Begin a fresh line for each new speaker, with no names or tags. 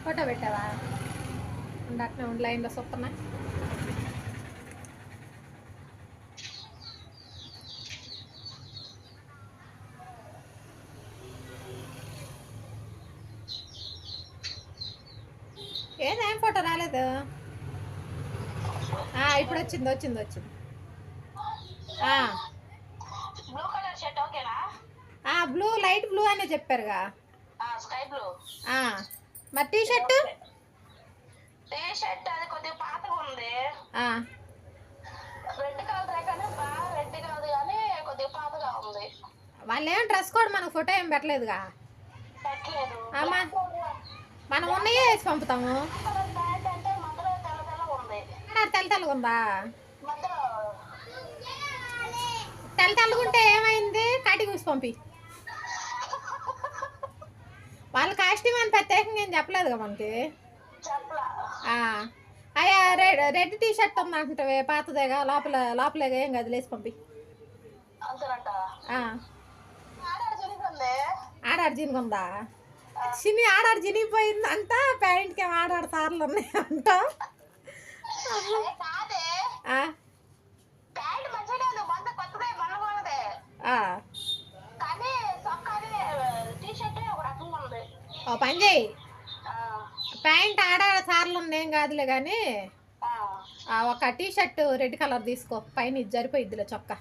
Photo పెట్టావా? అట్నే ఉండి లైన్లో చూస్తున్నా. ఏం ఫోటో రాలేదు. ఇప్పుడు వచ్చింది. బ్లూ, లైట్ బ్లూ అనే చెప్పారుగా.
Sky blue.
మరి టీ షర్ట్
అది కొద్దిగా పాతగా ఉంది. రెడ్ కలర్ కానీ బాగా రెడ్ కాదు కానీ కొద్దిగా పాతగా ఉంది.
వాళ్ళు ఏం డ్రెస్ కోడ్ మనకు ఫోటో ఏం పెట్టలేదుగా. మనం ఉన్నాయే వేసి పంపుతాము. తెల్లగా ఉందా? తెల్లగా ఉంటే ఏమైంది? కాటి కూసి పంపి. వాళ్ళ కాస్ట్యూమ్ అని ప్రత్యేకంగా ఏం చెప్పలేదుగా మనకి. అయ్యా రెడ్ టీ షర్ట్ ఉంది అంటుంటే పాతదేగా, లోపలేగా, ఏం కాదు, లేసి పంపి. ఆడాడు జినుకుందా? సిని ఆడాడు జినిగిపోయింది అంట. ప్యాంట్కి ఏమో ఆడాడు సార్లు ఉన్నాయి అంట. పని చేయి, ప్యాంట్ ఆడాడు సార్లు ఉన్నాయి, ఏం కాదులే కానీ ఒక టీ షర్ట్ రెడ్ కలర్ తీసుకో, పైన ఇది సరిపోయిద్దిలే చొక్కా.